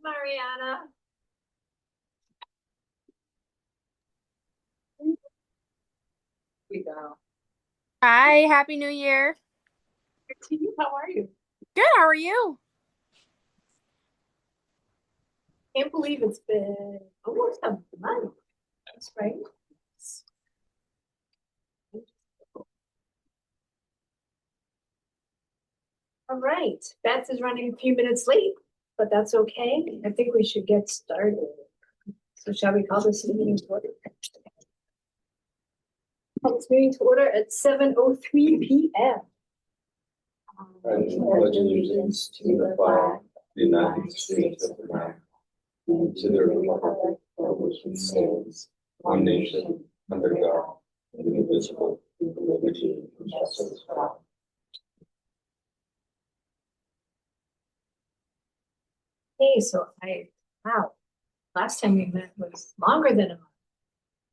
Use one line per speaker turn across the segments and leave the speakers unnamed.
Mariana. We go.
Hi, Happy New Year.
Good to you. How are you?
Good, how are you?
Can't believe it's been almost a month. That's right. All right. Beth is running a few minutes late, but that's okay. I think we should get started. So shall we call this meeting to order? Call this meeting to order at 7:03 p.m.
I pledge allegiance to the flag of the United States of America and to the republic for which it stands, one nation, under God, indivisible, with liberty and justice for all.
Hey, wow, last time we met was longer than a month.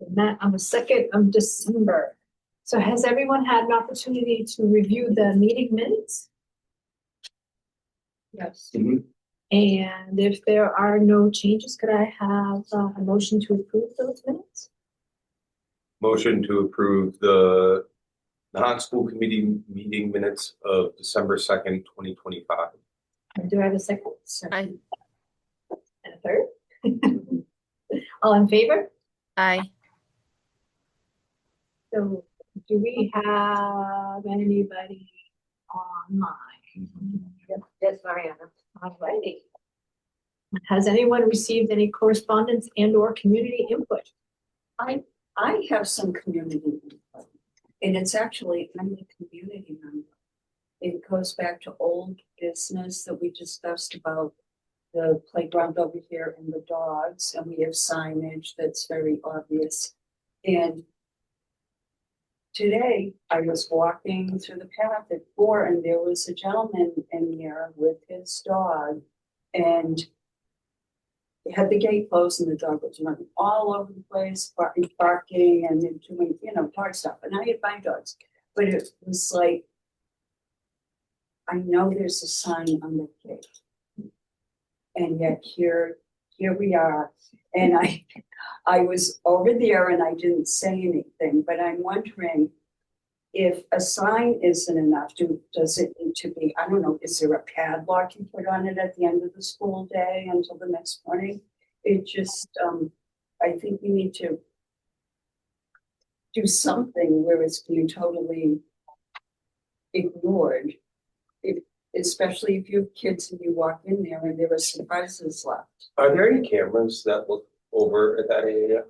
We met on the 2nd of December. So has everyone had an opportunity to review the meeting minutes? Yes. And if there are no changes, could I have a motion to approve those minutes?
Motion to approve the Nahant School Committee meeting minutes of December 2nd, 2025.
Do I have a second?
Aye.
And a third? All in favor?
Aye.
So do we have anybody online? Yes, Mariana. Alrighty. Has anyone received any correspondence and or community input?
I have some community input, and it's actually, I'm a community member. It goes back to old business that we discussed about the playground over here and the dogs, and we have signage that's very obvious. And today I was walking through the path at 4, and there was a gentleman in there with his dog, and he had the gate closed and the dog was running all over the place, barking and then doing, dog stuff. And I had my dogs, but it was like, I know there's a sign on the gate. And yet here we are. And I was over there and I didn't say anything, but I'm wondering if a sign isn't enough, does it need to be, I don't know, is there a padlock you put on it at the end of the school day until the next morning? It just, I think we need to do something where it's being totally ignored. Especially if you have kids and you walk in there and there are surprises left.
Are there any cameras that look over at that area?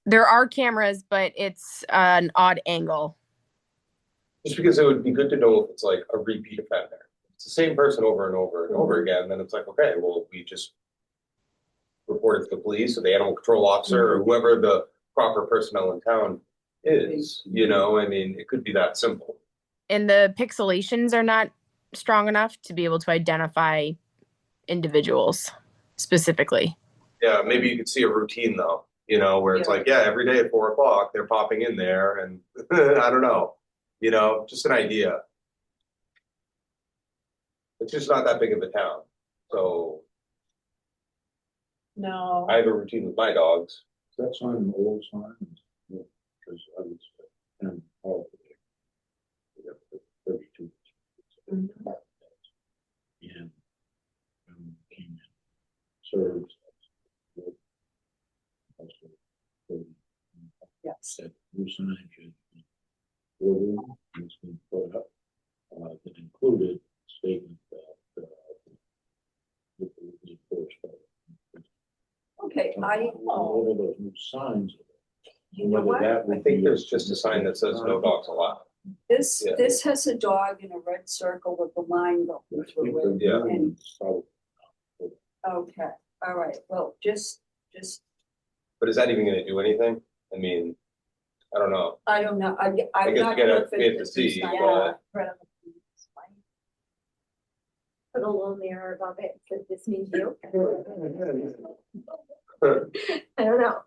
There are cameras, but it's an odd angle.
Just because it would be good to know if it's like a repeat offender. It's the same person over and over and over again, then it's like, okay, well, we just report it to the police or the animal control officer or whoever the proper personnel in town is. I mean, it could be that simple.
And the pixelations are not strong enough to be able to identify individuals specifically.
Yeah, maybe you could see a routine though, where it's like, yeah, every day at 4 o'clock, they're popping in there and I don't know, just an idea. It's just not that big of a town. So
No.
I have a routine with my dogs.
That's on an old sign, because I was, and all of it. 32. And came in, served.
Yes.
Said new signage order has been put up that included statement that with the enforcement.
Okay,
What are those new signs?
You know what?
I think there's just a sign that says no dogs allowed.
This has a dog in a red circle with a line going through it.
Yeah.
And, okay, all right, well, just.
But is that even going to do anything? I mean, I don't know.
I don't know,
I
I'm
guess
not.
we have
good
to
for
see,
this.
but
Put a little mirror above it, because this means you. I don't know.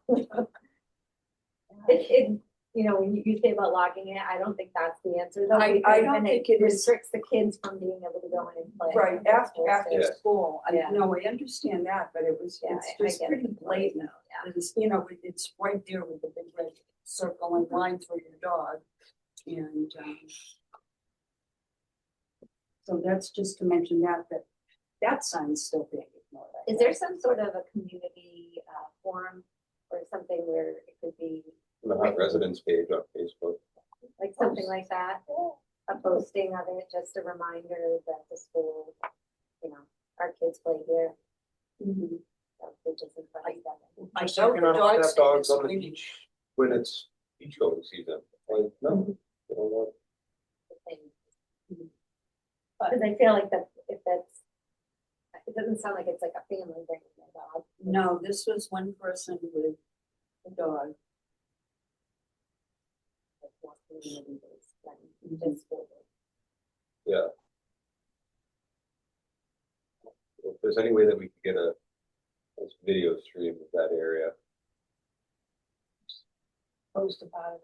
It you know, when you say about logging it, I don't think that's the answer. though,
I
because
don't
then
think it is.
restricts the kids from being able to go in and play.
Right, after
Yeah.
school, I
Yeah.
know, I understand that, but it's
Yeah,
just
I get
pretty
it.
blatant.
Yeah.
It's, you know, it's right there with the big red circle and line for your dog, and, so that's just to mention that sign's still being ignored. I
Is there some sort of a community forum or something where it could be
The Nahant residence page on Facebook.
like something like that? A posting of it, just a reminder that the school, you know, our kids play here.
Mhm.
So they just encourage them.
I
Just
know
like,
the
you're not allowed to
dogs
have dogs
think
on the
it's
beach when it's beach going season. Like, no, you don't want.
The thing.
Mhm.
Because I feel like that if that's, it doesn't sound like it's like a family bringing their dog.
No, this was one person with a dog.
It's more community-based than just school.
Yeah. If there's any way that we could get a this video stream of that area.
Post about it.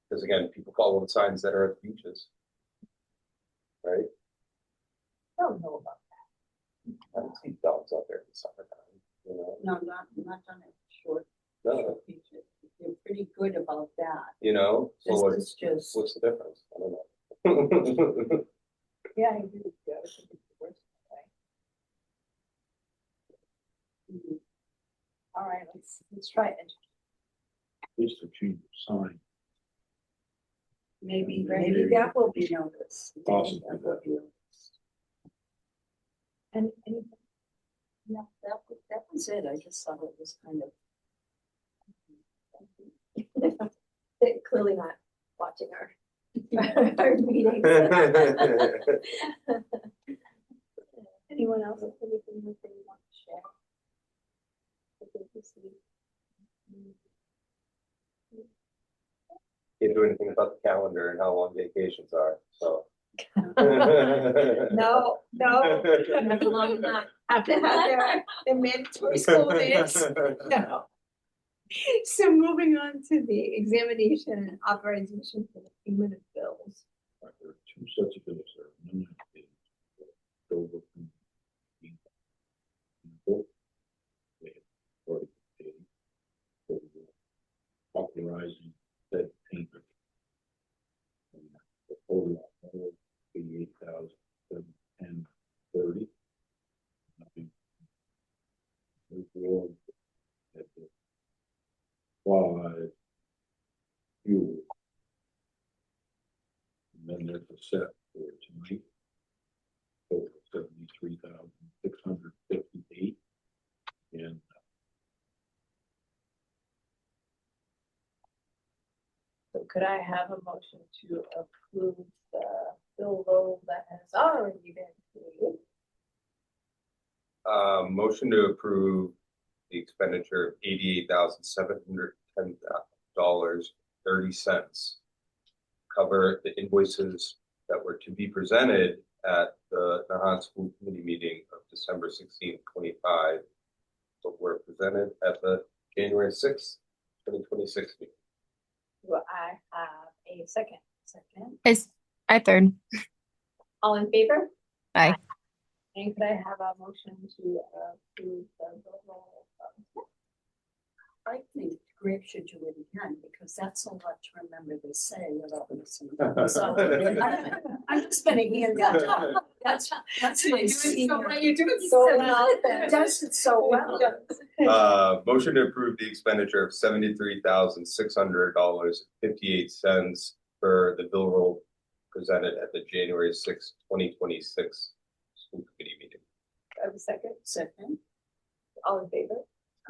Because again, people follow the signs that are at the beaches. Right?
I don't know about
I don't see dogs out there in the summertime, you know?
No, not on a short.
No,
short feature. They're pretty good about that.
you know, so
This
what's,
is just,
what's the difference? I don't know.
Yeah, I agree with you. I think it's the worst way.
mhm.
All right, let's try it.
At least to change the sign.
maybe
Maybe.
that will be noticed. Maybe
Possibly.
that will be noticed.
And
Yeah, that was it. I just thought it was kind of.
They're clearly not watching our our meetings.
anyone else have anything that they want to share? I think this is-
Can't do anything about the calendar and how long vacations are, so.
No, no.
Never long enough.
Have to have their mandatory school days. No. So moving on to the examination and authorization for the payment of bills.
Right, there are two sets of bills there. One is over from the book. They have already paid. So we're authorizing said payment. And the total of $88,710.30. Nothing. Overall, at the five fuel. And then there's a set for tonight. Total $73,658. And
So could I have a motion to approve the bill load that has already been paid?
Motion to approve the expenditure of $88,710.30. Cover the invoices that were to be presented at the Nahant School Committee meeting of December 16th, 25, but were presented at the January 6th, 2026 meeting.
Do I have a second? Second.
I third.
All in favor?
Aye.
And could I have a motion to approve the bill roll?
I think Greg should do it again because that's a lot to remember to say without listening. So I'm just gonna hand that. That's my senior.
You're doing
So
so
well.
well.
Does it so well.
Motion to approve the expenditure of $73,600.58 for the bill roll presented at the January 6th, 2026 school committee meeting.
I have a second.
Second.
All in favor?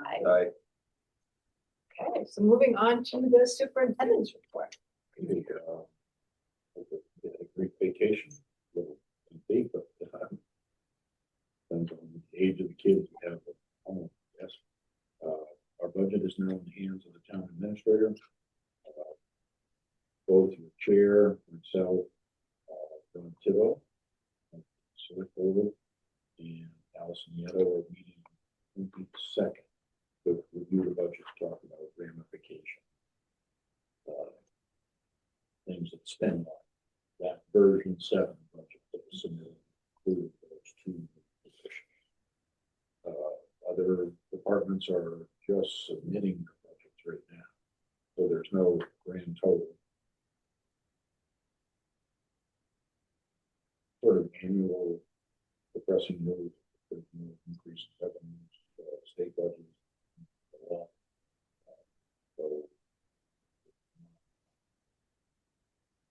Aye.
Aye.
Okay, so moving on to the superintendent's report.
I think, a great vacation, a little big, but, depends on the age of the kids we have at home, yes. Our budget is now in the hands of the town administrator. Both your chair, myself, Don Thibodeau, select board, and Allison Yetto are meeting 22nd to review the budget, talk spend on. That version 7 budget that was submitted included those 2 positions. Other departments are just submitting their budgets right now, so there's no grand total. Sort of annual depressing news, there's no increase in revenues, state budgets, a lot. So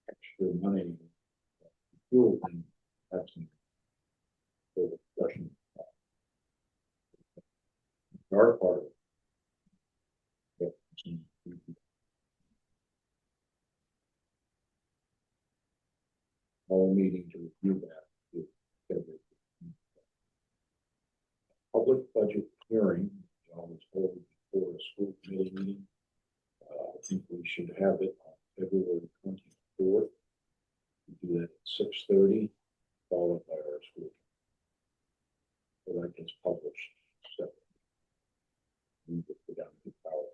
extra money, fuel and that's for the discussion. Our part of it. All meeting to review that. Public budget hearing, always hold before a school committee meeting. I think we should have it on February 24th. We do that at 6:30, followed by our school. So that gets published separately. We put down the power.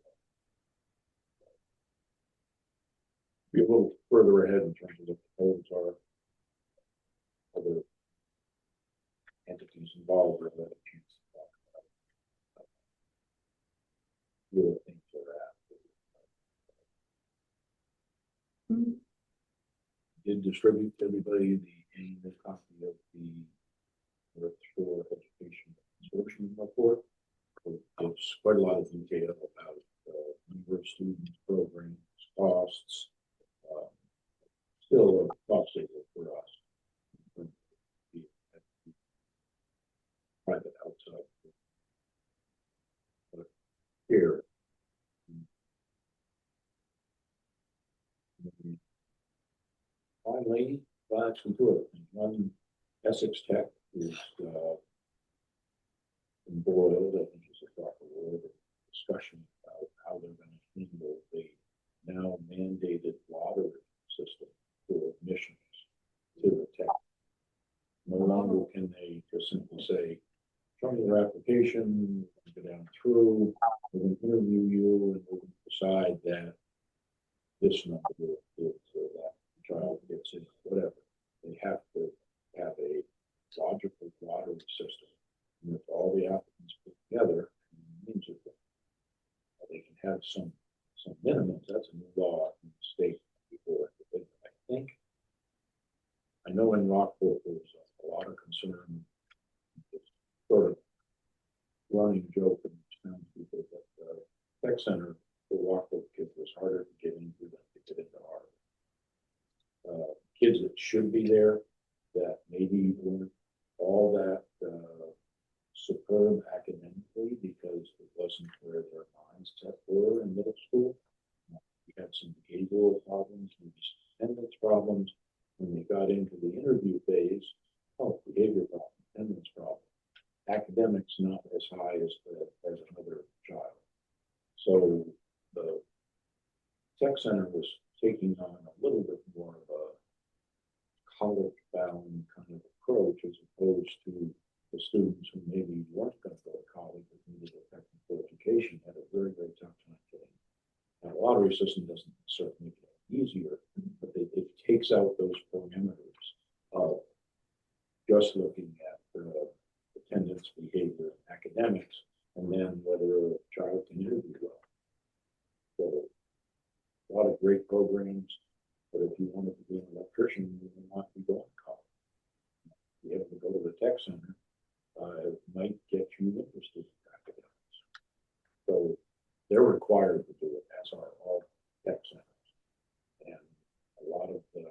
Be a little further ahead in terms of what the polls are. Other entities involved are let a chance to talk about where things are at. Did distribute to everybody the annual copy of the Earth Shore Education Consortium report. It gives quite a lot of detail about number of students, programs, costs. Still a cost saver for us. Private outside. But here. Fine lady, actually good. One Essex Tech is embroiled, I think is a proper word, discussion about how they're going to handle the now mandated lottery system for admissions to the tech. No longer can they just simply say, show me your application, go down through, we're going to interview you, and we're going to decide that this number is that child gets in, whatever. They have to have a logical lottery system with all the applicants put together. And they can have some minimums. That's a new law in the state before. But I know in Rockport there's a lot of concern. It's sort of running joke in townspeople that the tech center for Rockport kids was harder to get into than to get into Harvard. Kids that should be there that maybe weren't all that superb academically because it wasn't where their mindset were in middle school. We had some behavioral problems, maybe some attendance problems. When they got into the interview phase, behavior problem, attendance problem. Academics not as high as another child. So the tech center was taking on a little bit more of a college-bound kind of approach as opposed to the students who maybe weren't going to go to college but needed a technical education, had a very, very tough time getting. Now, the lottery system doesn't certainly make it easier, but it takes out those parameters of just looking at attendance, behavior, academics, and then whether a child can interview well. So a lot of great programs, but if you wanted to be an electrician, you would not be going to college. Be able to go to the tech center might get you interested in academics. So they're required to do it, as are all tech centers. And a lot of the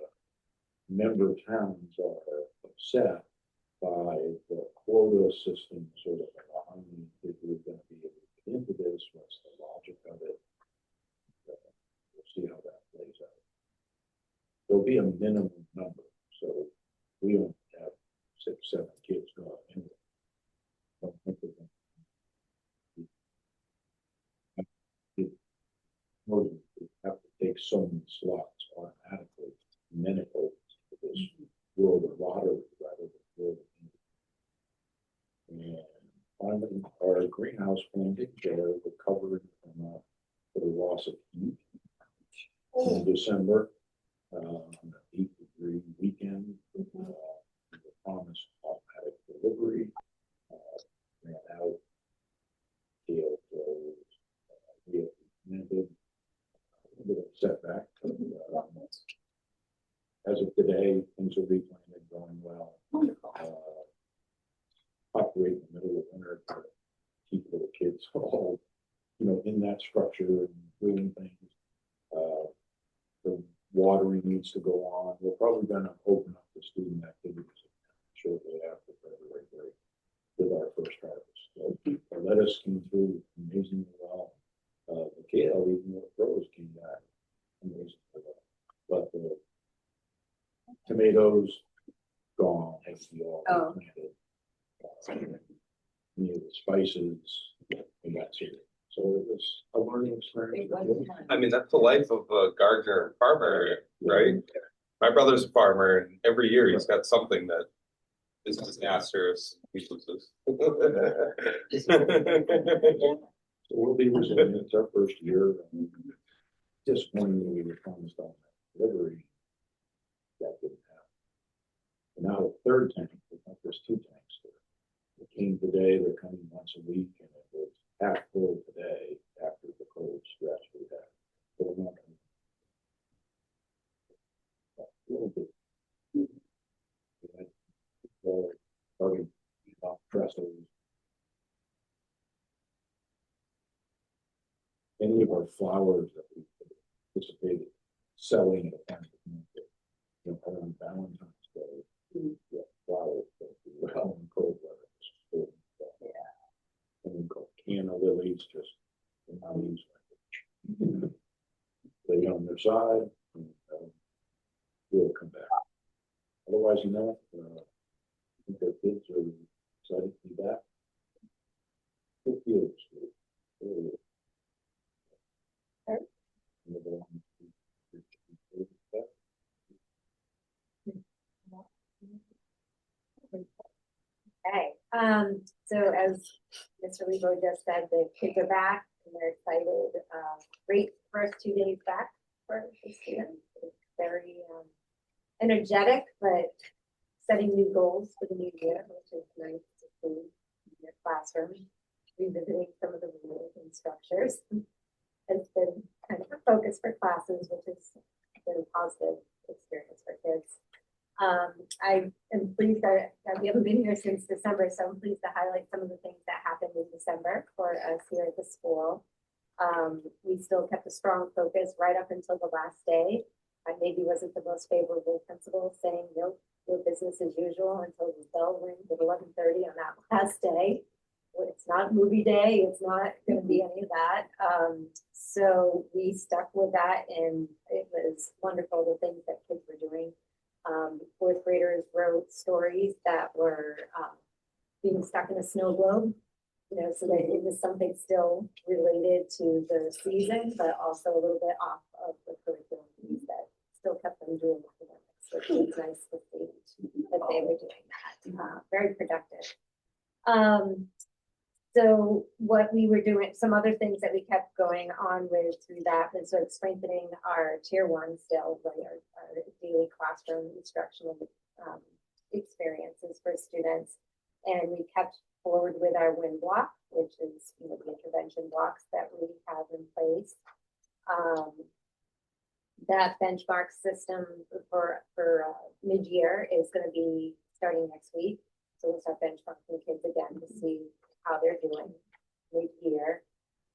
member towns are upset by the quota system, sort of how many people are going to be able to get into this, what's the logic of it. We'll see how that plays out. There'll be a minimum number, so we don't have 6, 7 kids going in. I don't think we're going to have to take so many slots automatically, and then it opens to this world of lottery rather than world of music. And finally, our greenhouse plantings are recovering from the loss of heat in December. things are replanted, going well.
Wonderful.
Operate in the middle of winter to keep little kids all, in that structure and doing things. The watering needs to go on. We're probably gonna open up the student activities shortly after February break with our first harvest. So the lettuce came through amazingly well. The kale, even though it grows, came back amazingly well. But the tomatoes gone, as we all
Oh.
planted. Any of the spices and that sort of. So it was a learning experience. for kids.
I mean, that's the life of a gardener and farmer, right? My brother's a farmer, and every year he's got something that is disastrous. He loses.
So we'll be resilient. It's our first year. And just when we were promised on that delivery, that didn't happen. And now the third tank, there's two tanks there. They came today, they're coming once a week, and it was half full today after the cold stretch we had. So we're not coming. A little bit. Starting off trestles. Any of our flowers that we anticipated selling at a time, around Valentine's Day, yeah, flowers that do well in cold weather. And then canna lilies, just not used. Lay on their side, and will come back. Otherwise, I think our kids are excited to be back. Good feels good. Really.
Okay, so as Mr. Lebo just said, the kids are back and they're excited. Great first 2 days back for the students. It's very energetic, but setting new goals for the new year, which is nice to see in your classroom. Revisiting some of the rules and structures has been kind of a focus for classes, which has been a positive experience for kids. I am pleased that we haven't been here since December, so I'm pleased to highlight some of the things that happened in December for us here at the school. We still kept a strong focus right up until the last day. I maybe wasn't the most favorable principal saying no business as usual until the bell rings at 11:30 on that last day. It's not movie day. It's not going to be any of that. So we stuck with that, and it was wonderful the things that kids were doing. Fourth graders wrote stories that were being stuck in a snow globe, so that it was something still related to the season, but also a little bit off of the curriculum piece that still kept them doing academics. So it was nice to see that they were doing that. Very productive. So what we were doing, some other things that we kept going on with through that was sort of strengthening our tier one still, like our daily classroom instructional experiences for students. And we kept forward with our WIN block, which is the intervention blocks that we have in place. That benchmark system for mid-year is going to be starting next week. So we'll start benchmarking kids again to see how they're doing mid-year.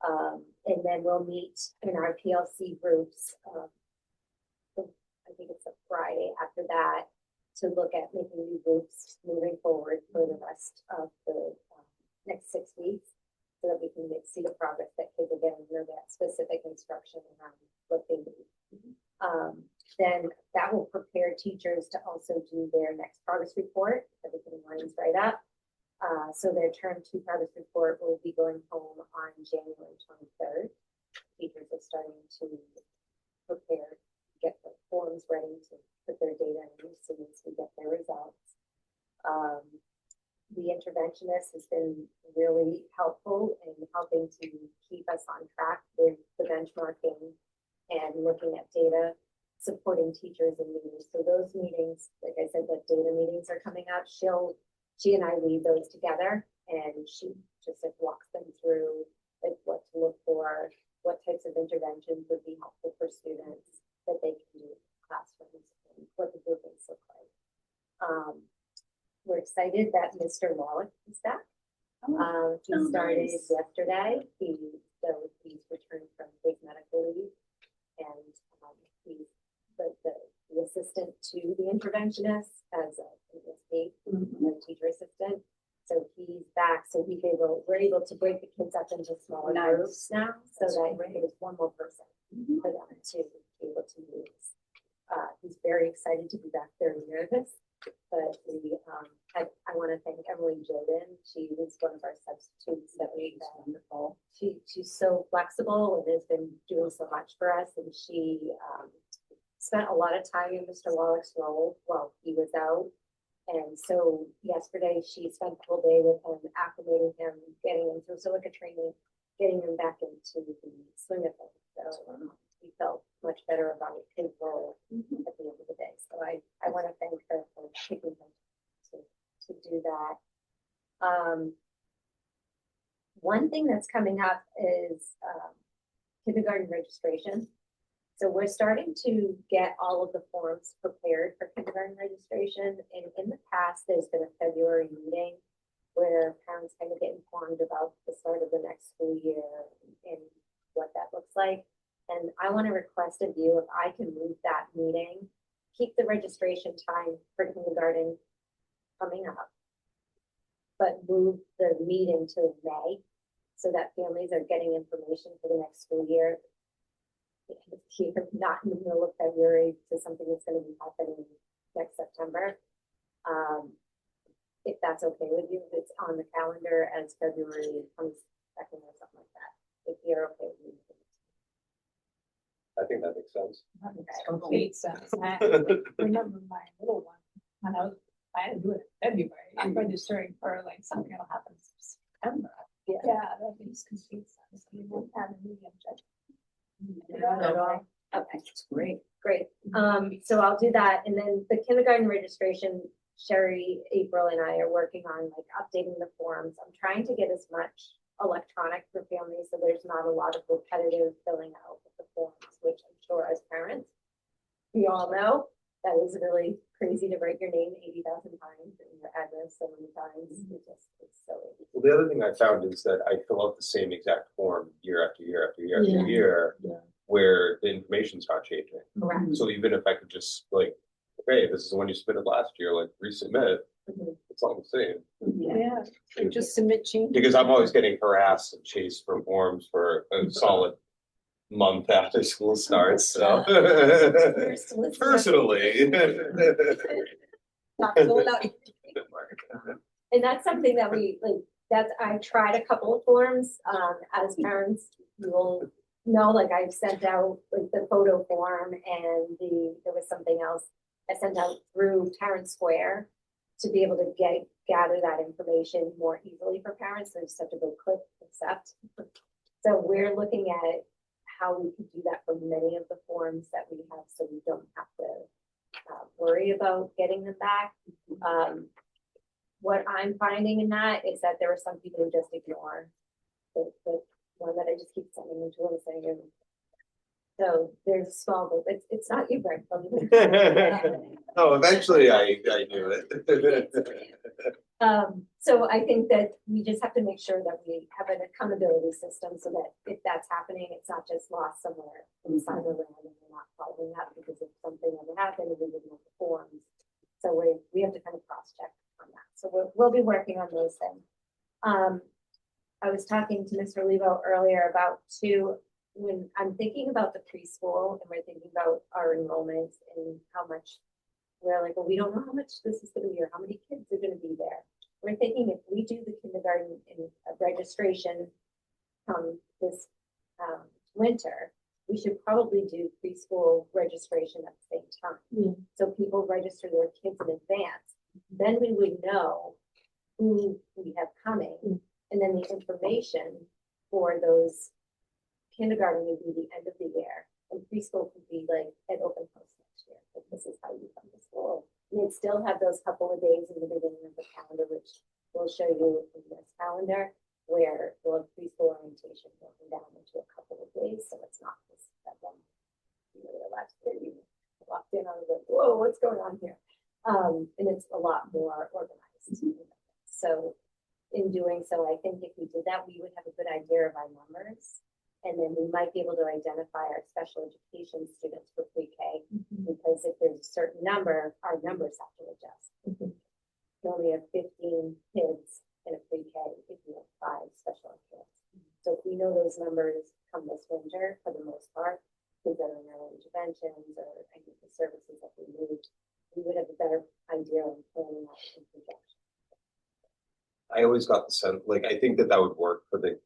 And then we'll meet in our PLC groups, I think it's a Friday after that, to look at making new groups moving forward for the rest of the next 6 weeks, so that we can see the progress that kids are getting, that specific instruction around what they need. Then that will prepare teachers to also do their next progress report. Everything lines right up. So their term 2 progress report will be going home on January 23rd. Teachers are starting to prepare, get the forms ready to put their data in as soon as we get their results. The interventionist has been really helpful in helping to keep us on track with the benchmarking and looking at data, supporting teachers in meetings. So those meetings, like I said, the data meetings are coming up. She and I lead those together, and she just walks them through what to look for, what types of interventions would be helpful for students that they can do in classrooms, and what the groupings look like. We're excited that Mr. Wallach is back. He
Oh,
started
nice.
yesterday. He's returned from big medical leave, and he's the assistant to the interventionist as an ESP, the teacher assistant. So he's back. So we're able to break the kids up into smaller
Nice.
groups now, so
That's
that
great.
there's one more person for them to be able to use. He's very excited to be back, very nervous, but I want to thank Emily Jordan. She was one of our substitutes that we had. Wonderful. She's so flexible and has been doing so much for us, and she spent a lot of time in Mr. Wallach's role while he was out. And so yesterday she spent the whole day with him, acclimating him, getting him through silica training, getting him back into the swing of things. So he felt much better about his role at the end of the day. So I want to thank her for taking him to do that. One thing that's coming up is kindergarten registration. So we're starting to get all of the forms prepared for kindergarten registration. And in the past, there's been a February meeting where parents kind of get informed about the start of the next school year and what that looks like. And I want to request of you if I can move that meeting, keep the registration time for kindergarten coming up, but move the meeting to May so that families are getting information for the next school year. Not in the middle of February to something that's going to be happening next September. If that's okay with you, if it's on the calendar as February 22nd or something like that. If you're okay with you.
I think that makes sense.
That makes complete sense. I remember my little one, when I had to do it in February. I'm registering for like something that'll happen in September. Yeah, that makes complete sense. We won't have any objection.
Not at all. Okay,
That's great.
great. So I'll do that. And then the kindergarten registration, Sherry, April, and I are working on like updating the forms. I'm trying to get as much electronic for families so there's not a lot of repetitive filling out of the forms, which I'm sure as parents, we all know that is really crazy to write your name 80,000 times and your address so many times. It's silly.
Well, the other thing I found is that I fill out the same exact form year after year after year after year, where the information's not changing.
Correct.
So even if I could just like, okay, this is the one you submitted last year, like resubmit, it's all the same.
Yeah, just submit changes.
Because I'm always getting harassed and chased for forms for a solid month after school starts, so. Personally.
Not filling out your paperwork. And that's something that we like, I tried a couple of forms, as parents, you will know, like I've sent out like the photo form and there was something else I sent out through Tarrant Square to be able to gather that information more easily for parents. So just have to go click accept. So we're looking at how we could do that for many of the forms that we have, so we don't have to worry about getting them back. What I'm finding in that is that there are some people who just ignore the one that I just keep sending them to and saying, so there's a small group. It's not you, Greg.
Oh, eventually I knew it.
So I think that we just have to make sure that we have an accountability system so that if that's happening, it's not just lost somewhere inside the land and we're not following up because if something ever happened and we didn't have the forms. So we have to kind of cross check on that. So we'll be working on those things. I was talking to Mr. Lebo earlier about when I'm thinking about the preschool and we're thinking about our enrollments and how much we're like, well, we don't know how much this is going to be or how many kids are going to be there. We're thinking if we do the kindergarten in registration this winter, we should probably do preschool registration at the same time. So people register their kids in advance. Then we would know who we have coming. And then the information for those kindergarten would be the end of the year. And preschool could be like an open house next year. Like this is how you come to school. And they'd still have those couple of days in the beginning of the calendar, which we'll show you in this calendar, where we'll have preschool orientation broken down into a couple of days. So it's not just that one, the last day you walked in, I was like, whoa, what's going on here? And it's a lot more organized. So in doing so, I think if we did that, we would have a good idea of our numbers. And then we might be able to identify our special education students for pre-K, because if there's a certain number, our numbers have to adjust. You only have 15 kids in a pre-K if you have 5 special ed kids. So if we know those numbers come this winter, for the most part, kids that are in early interventions or any of the services that we need, we would have a better idea of planning out and projection.
I always got the sense, like, I think that would work for the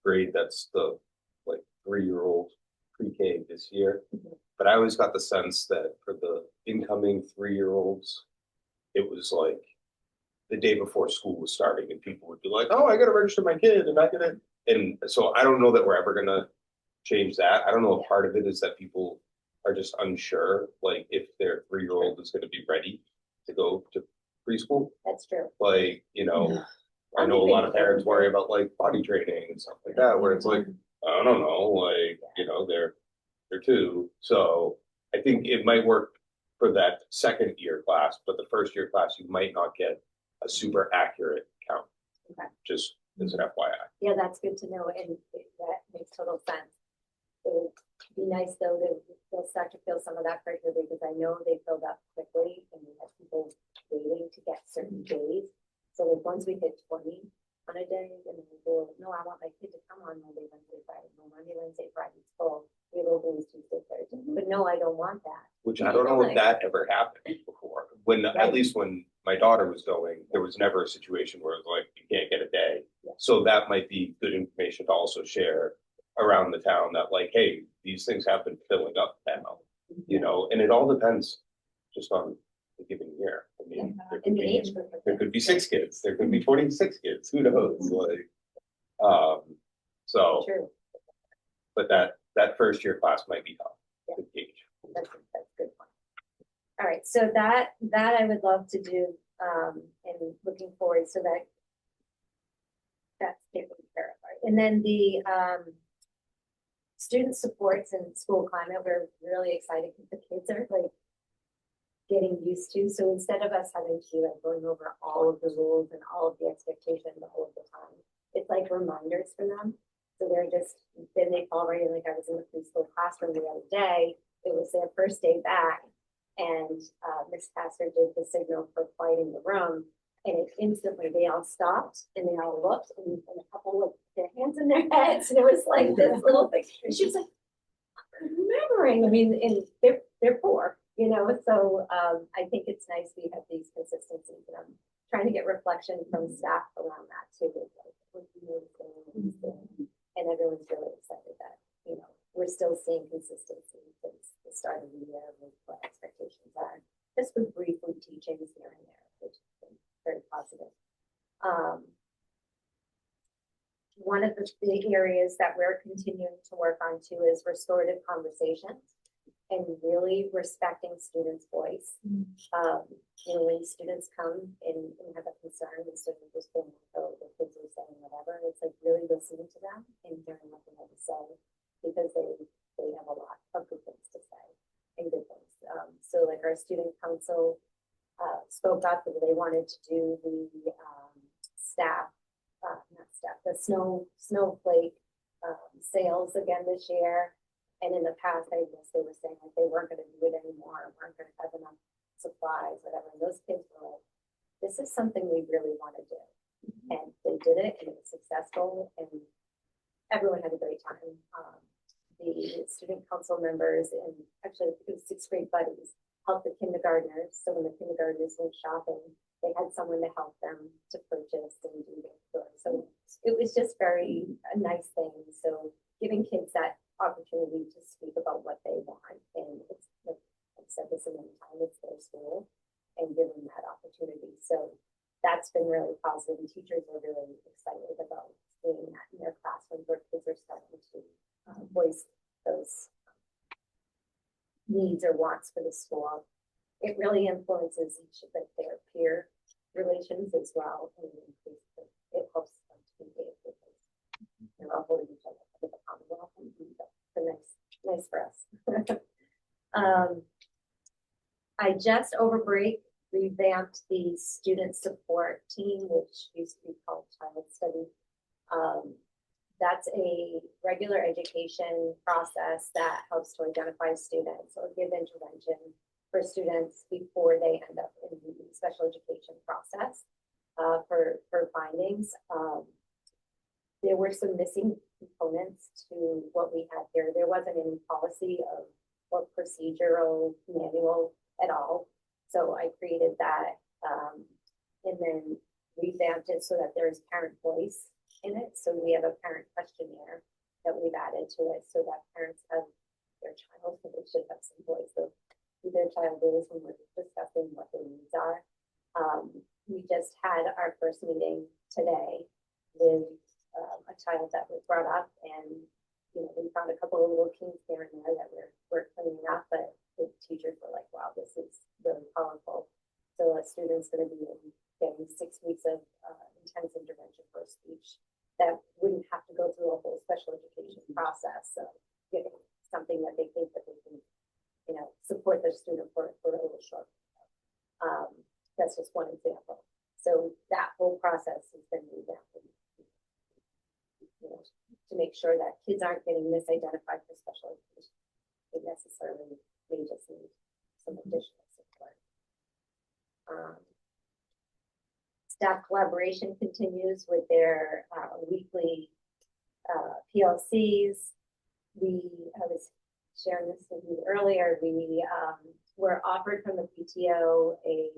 grade that's the like 3-year-old pre-K this year. But I always got the sense that for the incoming 3-year-olds, it was like the day before school was starting and people would be like, oh, I got to register my kid and I got to, and so I don't know that we're ever going to change that. I don't know if part of it is that people are just unsure, like if their 3-year-old is going to be ready to go to preschool.
That's true.
Like, you know, I know a lot of parents worry about like potty training and stuff like that, where it's like, I don't know, like, you know, they're 2. So I think it might work for that second year class, but the first year class, you might not get a super accurate count.
Okay.
Just as an FYI.
Yeah, that's good to know, and that makes total sense. It would be nice though to they'll start to feel some of that pressure, because I know they filled up quickly and we have people waiting to get certain days. So like once we hit 20 on a day, then we go, no, I want my kid to come on Monday, Wednesday, Friday. No, Monday, Wednesday, Friday, it's full. We have openings Tuesday, Thursday. But no, I don't want that.
Which I don't know if that ever happened before. When at least when my daughter was going, there was never a situation where it was like you can't get a day.
Yeah.
So that might be good information to also share around the town that like, hey, these things have been filling up now, you know, and it all depends just on the given year. I mean,
In the age group.
there could be 6 kids, there could be 26 kids, who knows? Like, so,
True.
but that first year class might be tough to gauge.
That's a good point. All right, so that I would love to do, and looking forward, so that's taken care of. Right? And then the student supports and school climate, we're really excited because the kids are like getting used to. So instead of us having to like going over all of the rules and all of the expectations all of the time, it's like reminders for them. So they're just, then they fall right in. Like I was in the preschool classroom the other day. It was their first day back, and Miss Passer did the signal for quiet in the room, and it instantly they all stopped and they all looked, and a couple of their hands in their heads, and it was like this little thing. And she was like, I'm remembering. I mean, and they're 4, you know. So I think it's nice we have these consistencies, and I'm trying to get reflection from staff around that too. Like, what do you notice? And everyone's really excited that, you know, we're still seeing consistency since the start of the year with what expectations are. Just with brief teachings here and there, which has been very positive. One of the big areas that we're continuing to work on too is restorative conversations and really respecting students' voice. You know, when students come and have a concern instead of just being like, oh, the kids are saying whatever, it's like really listening to them and hearing what they have to say, because they have a lot of good things to say and good things. So like our student council spoke up that they wanted to do the the snowflake sales again this year. And in the past, I guess they were saying like they weren't going to do it anymore, weren't going to have enough supplies, whatever. And those kids were like, this is something we really want to do. And they did it, and it was successful, and everyone had a great time. The student council members, and actually it was 6th grade buddies, helped the kindergartners. So when the kindergartners went shopping, they had someone to help them to purchase and do their store. So it was just a nice thing. So giving kids that opportunity to speak about what they want, and it's like I've said this a many times, it's their school, and give them that opportunity. So that's been really positive, and teachers are really excited about seeing that in their classrooms where kids are starting to voice those needs or wants for the school. It really influences each of their peer relations as well, and it helps them to engage with us. They're all holding each other with a commonwealth, and nice for us. I I just over break revamped the student support team, which used to be called Child Study. That's a regular education process that helps to identify students or give intervention for students before they end up in the special education process for findings. There were some missing components to what we had here. There wasn't any policy of or procedural manual at all. So I created that and then revamped it so that there is parent voice in it. So we have a parent questionnaire that we've added to it so that parents have their child, so they should have some voice of who their child is when we're discussing what their needs are. We just had our first meeting today with a child that was brought up, and you know, we found a couple of little kinks here and there that we're cleaning up, but the teachers were like, wow, this is really powerful. So a student's going to be getting 6 weeks of intense intervention for speech that wouldn't have to go through a whole special education process. So getting something that they think that they can, you know, support their student for a little short. That's just one example. So that whole process has been revamped, you know, to make sure that kids aren't getting misidentified for special education. They necessarily may just need some additional support. Staff collaboration continues with their weekly PLCs. I was sharing this with you earlier. We were offered from the PTO a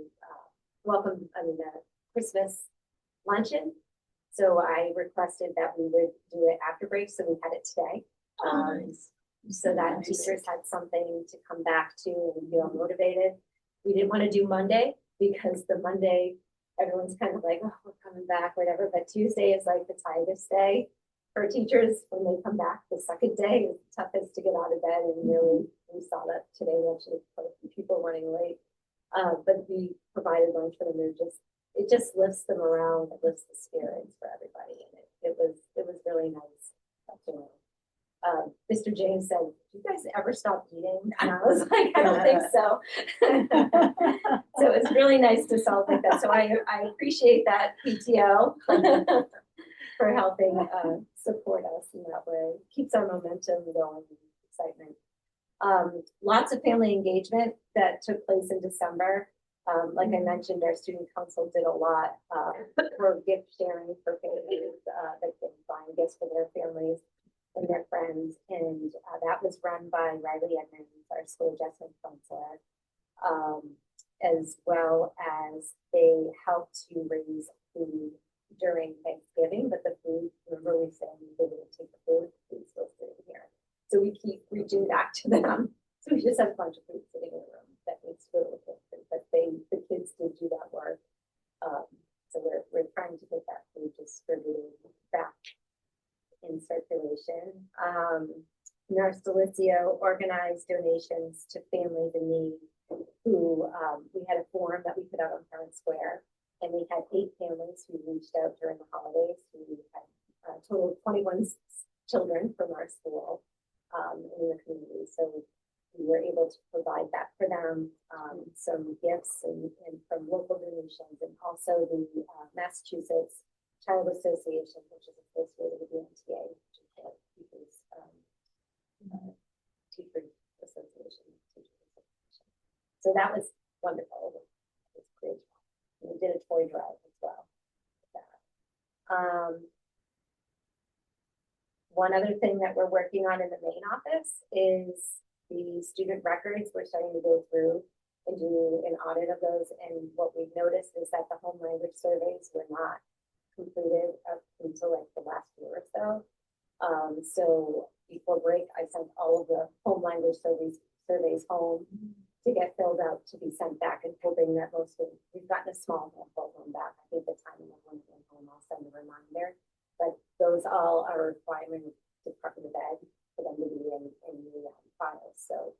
Christmas luncheon. So I requested that we would do it after break. So we had it today. So that teachers had something to come back to and feel motivated. We didn't want to do Monday because the Monday, everyone's kind of like, oh, we're coming back, whatever. But Tuesday is like the tiredest day for teachers when they come back. The second day is the toughest to get out of bed. And really, we saw that today, actually, people running late. But we provided lunch for them. It just lifts them around. It lifts the spirits for everybody. And it was really nice. Mr. James said, do you guys ever stop eating? And I was like, I don't think so. So it's really nice to celebrate that. So I appreciate that, PTO, for helping support us in that way. Keeps our momentum going, excitement. Lots of family engagement that took place in December. Like I mentioned, our student council did a lot for gift sharing for families that can find gifts for their families and their friends, and that was run by Riley Edmonds, our school adjustment counselor, as well as they helped to raise food during Thanksgiving, but the food, remember we said they didn't take the food's still sitting here. So we keep reaching back to them. So we just have a bunch of food sitting in the room that needs to go to the kitchen, but the kids did do that work. So we're trying to get that food distributed back in circulation. Nurse Delicio organized donations to families in need who, we had a form that we put out on Parent Square, and we had 8 families who reached out during the holidays. We had a total of 21 children from our school in the community. So we were able to provide that for them, some gifts and from local donations, and also the Massachusetts Child Association, which is associated with the MTA, which is the Teachers Association. So that was wonderful. It was great. And we did a toy drive as well. One other thing that we're working on in the main office is the student records. We're starting to go through and do an audit of those. And what we've noticed is that the home language surveys were not completed up until like the last year or so. So before break, I sent all of the home language surveys home to get filled out to be sent back, and hoping that most of we've gotten a small handful of them back. I think the timing of one came home, I'll send a reminder. But those all are requiring Department of Ed for them to be in the files. So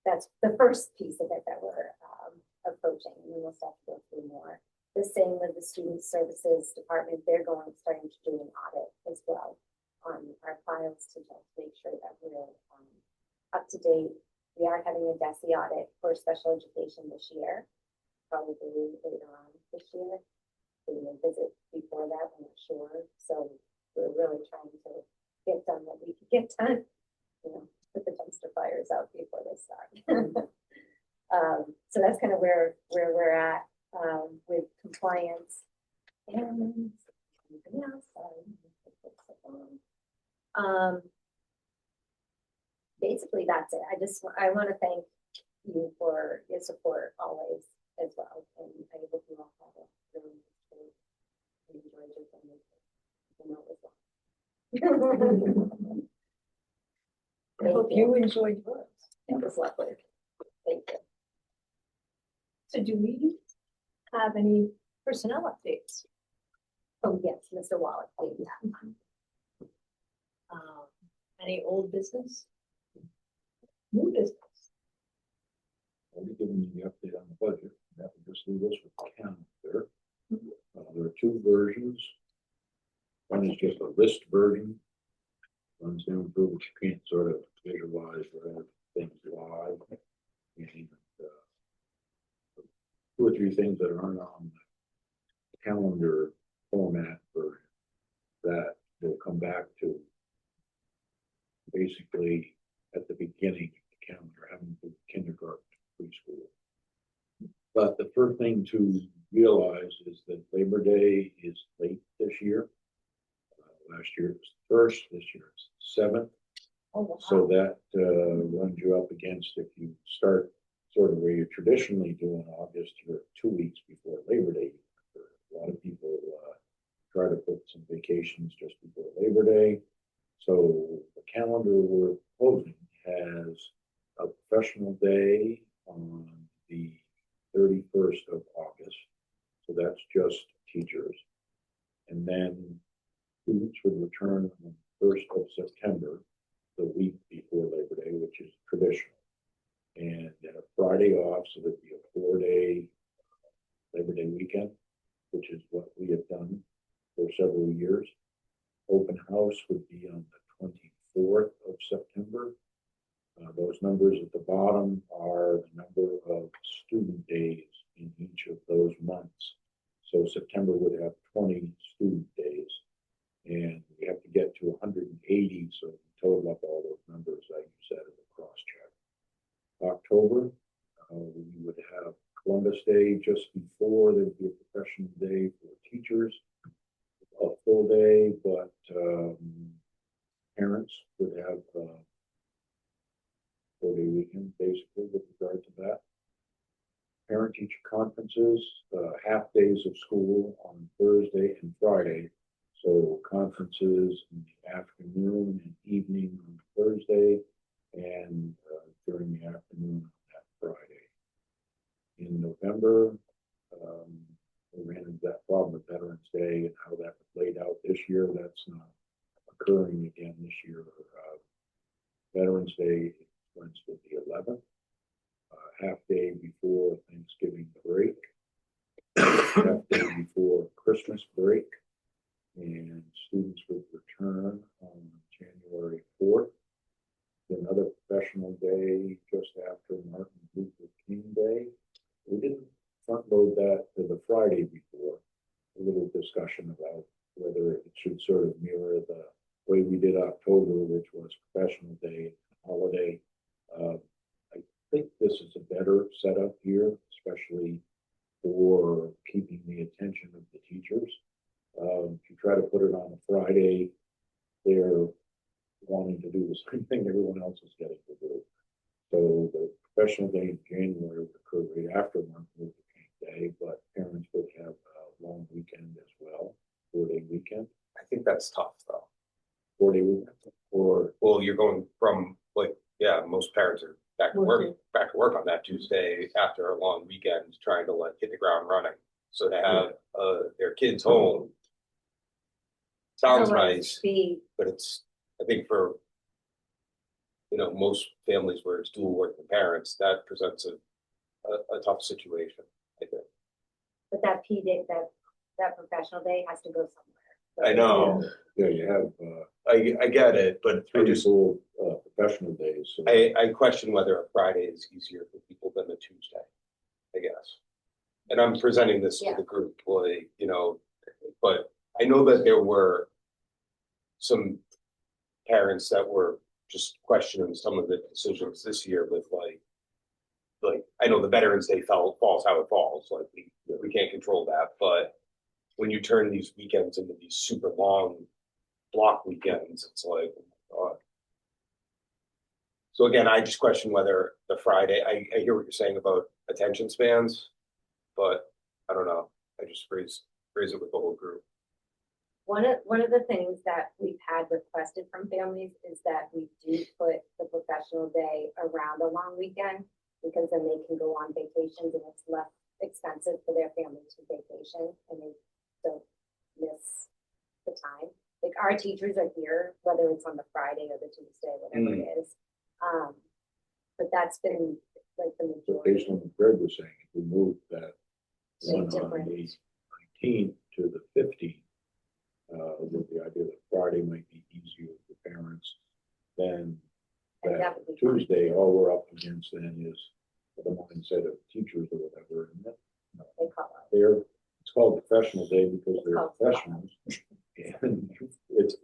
that's the first piece of it that we're approaching, and then we'll start to go through more. The same with the Student Services Department. They're starting to do an audit as well on our files to just make sure that we're up to date we are having a DESI audit for special education this year, probably later on this year. We will visit before that, I'm not sure. So we're really trying to get done what we can get done, you know, put the dumpster fires out before they start. So that's kind of where we're at with compliance and anything else. Basically that's it. I want to thank you for your support always as well, and I hope you all have a really enjoyed your family. I know it was long.
I hope you enjoyed yours.
It was lovely. Thank you.
So do we have any personnel updates?
Oh, yes, Mr. Wallach, please.
Any old business? New business?
I'll be giving you the update on the budget. That would just leave us with the calendar. There are two versions. One is just a list version. One's to improve, but you can't sort of visualize where things live. And two or three things that aren't on the calendar format for that will come back to basically at the beginning of the calendar, having the kindergarten to preschool. But the first thing to realize is that Labor Day is late this year. Last year it was the 1st, this year it's the 7th.
Oh, wow.
So that runs you up against, if you start sort of where you're traditionally doing August, you're 2 weeks before Labor Day. A lot of people try to put some vacations just before Labor Day. So the calendar we're closing has a professional day on the 31st of August. So that's just teachers. And then students would return on the 1st of September, the week before Labor Day, which is traditional. And then a Friday off, so there'd be a 4-day Labor Day weekend, which is what we have done for several years. Open house would be on the 24th of September. Those numbers at the bottom are the number of student days in each of those months. So September would have 20 student days, and we have to get to 180. So we total up all those numbers. I use that as a cross check. October, we would have Columbus Day just before. There would be a professional day for teachers, a full day, but parents would have a 4-day weekend basically with regard to that. Parent teacher conferences, half days of school on Thursday and Friday. So conferences in the afternoon and evening on Thursday, and during the afternoon on that Friday. In November, we ran into that problem with Veterans Day and how that played out this year. That's not occurring again this year. Veterans Day is Wednesday the 11th, half day before Thanksgiving break, half day before Christmas break, and students would return on January 4th. Another professional day just after Martin Luther King Day. We didn't front load that to the Friday before. A little discussion about whether it should sort of mirror the way we did October, which was professional day, holiday. I think this is a better setup here, especially for keeping the attention of the teachers. If you try to put it on a Friday, they're wanting to do the same thing everyone else is getting to do. So the professional day in January would occur right after Martin Luther King Day, but parents would have a long weekend as well, 4-day weekend.
I think that's tough though.
4-day weekend, or
Well, you're going from like, yeah, most parents are back to work on that Tuesday after a long weekend, trying to like hit the ground running. So to have their kids home sounds nice, but it's, I think for, you know, most families where it's dual working parents, that presents a tough situation, I think.
But that P day, that professional day has to go somewhere.
I know.
yeah, you have
I get it, but I
three
just,
full professional days, so.
I question whether a Friday is easier for people than a Tuesday, I guess. And I'm presenting this to the group, like, you know, but I know that there were some parents that were just questioning some of the decisions this year with like, I know the Veterans Day falls how it falls, like we can't control that, but when you turn these weekends into these super long block weekends, it's like, oh my God. So again, I just question whether the Friday, I hear what you're saying about attention spans, but I don't know. I just raise it with the whole group.
One of the things that we've had requested from families is that we do put the professional day around a long weekend, because then they can go on vacations and it's less expensive for their family to vacation and they don't miss the time. Like our teachers are here, whether it's on the Friday or the Tuesday, whatever it is. But that's been like the majority.
Based on what Greg was saying, if we move that
So
one on
different.
the 19th to the 15th, with the idea that Friday might be easier for parents, then
And
that
that would be fine.
Tuesday, all we're up against then is the mindset of teachers or whatever. And that,
They call out.
it's called professional day because they're
called
professionals. And it's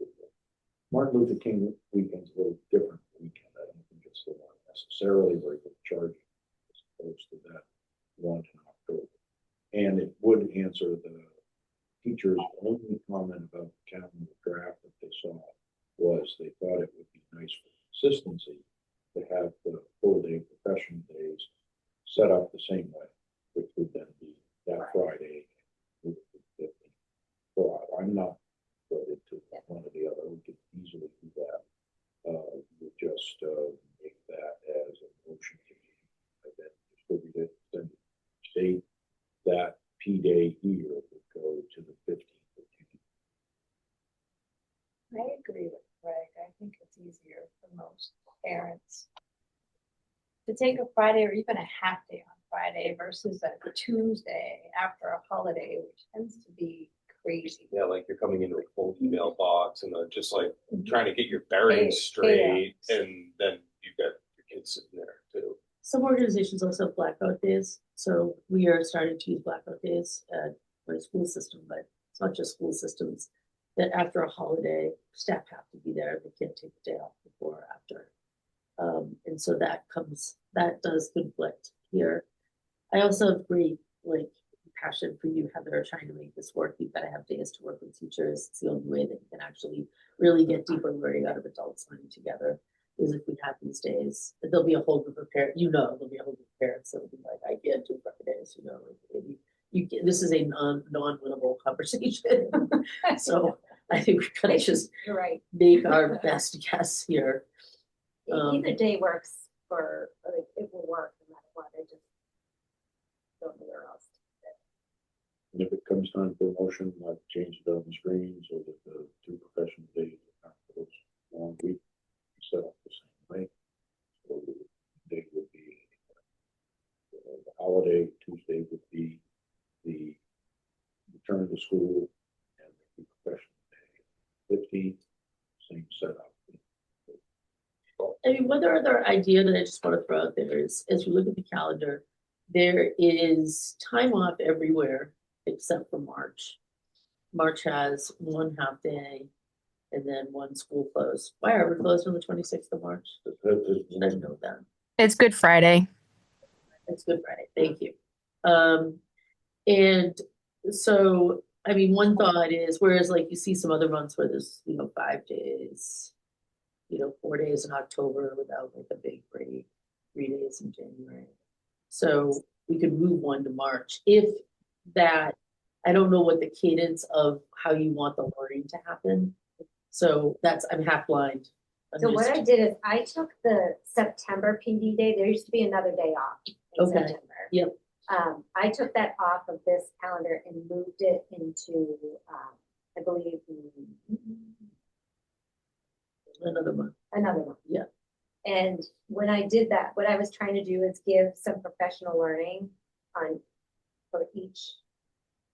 Martin Luther King weekend's a little different weekend. I don't think it's the one necessarily where you're charging as opposed to that one in October. And it would answer the teacher's only comment about the calendar draft that they saw was they thought it would be nice for consistency to have the full day professional days set up the same way, which would then be that Friday. So I'm not voted to one or the other. We could easily do that. We just make that as a motion and then distribute it, then state that P day here would go to the 15th of June.
I agree with Greg. I think it's easier for most parents to take a Friday or even a half day on Friday versus a Tuesday after a holiday, which tends to be crazy.
Yeah, like you're coming into a full email box and just like trying to get your bearings straight, and then you've got your kids sitting there too.
Some organizations also have blackout days, so we are starting to use blackout days at my school system, but it's not just school systems. That after a holiday, staff have to be there, they can't take the day off before or after. And so that does conflict here. I also have great, like, passion for you, Heather, trying to make this work. You've got to have days to work with teachers. It's the only way that you can actually really get deeper learning out of adults learning together. Is if we have these days, there'll be a whole group of parents, there'll be a whole group of parents that'll be like, I can't do Fridays, this is a non-winnable conversation. So I think we gotta just
You're right.
make our best guess here.
Either day works for, like, it will work no matter what. I just don't know where else.
And if it comes time for a motion, I've changed it on the screen so that the two professional days are not for those long week set up the same way. So the day would be the holiday, Tuesday would be the return to school, and the professional day, 15th, same setup.
I mean, one other idea that I just want to throw out there is, as you look at the calendar, there is time off everywhere except for March. March has one half day and then one school closed. Why are we closed on the 26th of March? I didn't know that.
It's Good Friday.
It's Good Friday. Thank you. And so, I mean, one thought is, whereas like you see some other months where there's, 5 days, 4 days in October without like a big break, 3 days in January. So we could move one to March if that, I don't know what the cadence of how you want the learning to happen. So I'm half blind.
So what I did is I took the September PD day. There used to be another day off in September.
Yep.
I took that off of this calendar and moved it into, I believe,
Another month.
another one.
Yeah.
And when I did that, what I was trying to do is give some professional learning for each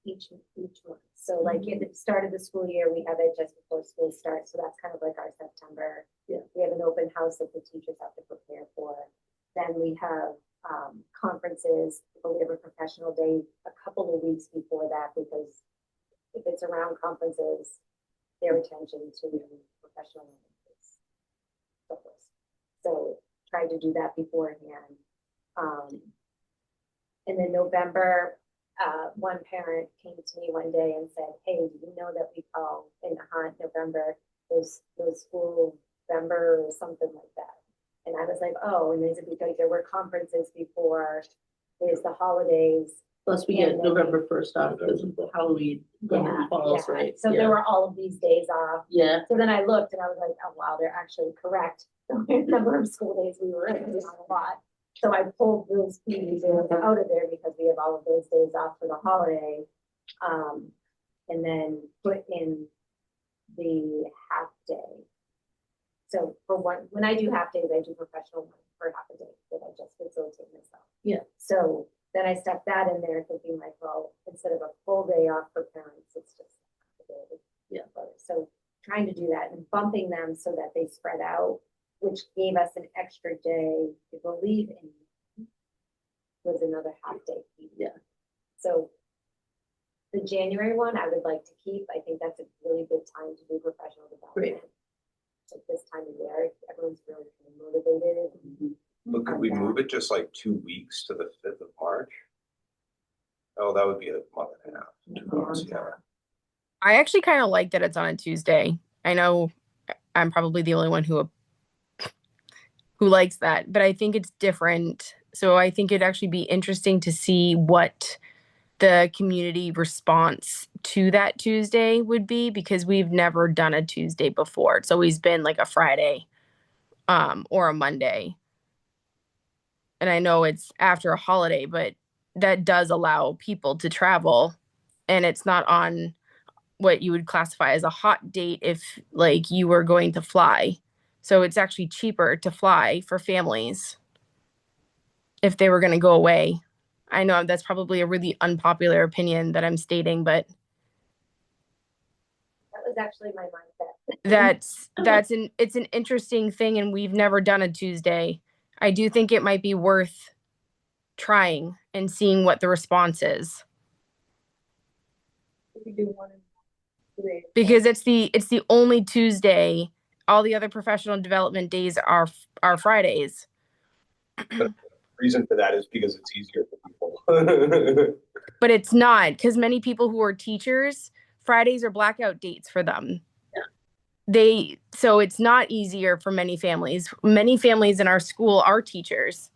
each month. So like at the start of the school year, we have it just before school starts, so that's kind of like our September.
Yeah.
We have an open house that the teachers have to prepare for. Then we have conferences, we have a professional day a couple of weeks before that, because if it's around conferences, their attention to professional is focused. So try to do that beforehand. And then November, one parent came to me one day and said, "Hey, do you know that we call in Nahant November those school November or something like that?" And I was like, "Oh," and is it because there were conferences before? There's the holidays.
Plus we
And
get
then
November 1st off because of the Halloween. when it falls, right?
So
Yeah.
there were all of these days off.
Yeah,
So then I looked and I was like, oh, wow, they're actually correct. The number of school days we were in was not a lot. So I pulled those PE days out of there because we have all of those days off for the holiday. And then put in the half day. So for one, when I do half days, I do professional one for half a day that I just facilitate myself.
Yeah.
So then I stuck that in there thinking like, well, instead of a full day off for parents, it's just half a day.
Yeah.
So trying to do that and bumping them so that they spread out, which gave us an extra day to believe in, was another half day.
Yeah.
So the January one, I would like to keep. I think that's a really good time to do professional development. At this time of year, everyone's really kind of motivated.
But could we move it just like 2 weeks to the 5th of March? Oh, that would be a month and a half. 2 months, yeah.
I actually kind of like that it's on a Tuesday. I know I'm probably the only one who likes that, but I think it's different. So I think it'd actually be interesting to see what the community response to that Tuesday would be, because we've never done a Tuesday before. It's always been like a Friday or a Monday. And I know it's after a holiday, but that does allow people to travel, and it's not on what you would classify as a hot date if like you were going to fly. So it's actually cheaper to fly for families if they were going to go away. I know that's probably a really unpopular opinion that I'm stating, but
That was actually my mindset.
it's an interesting thing, and we've never done a Tuesday. I do think it might be worth trying and seeing what the response is,
We do one and three.
because it's the only Tuesday. All the other professional development days are Fridays.
Reason for that is because it's easier for people.
But it's not, because many people who are teachers, Fridays are blackout dates for them.
Yeah.
So it's not easier for many families. Many families in our school are teachers,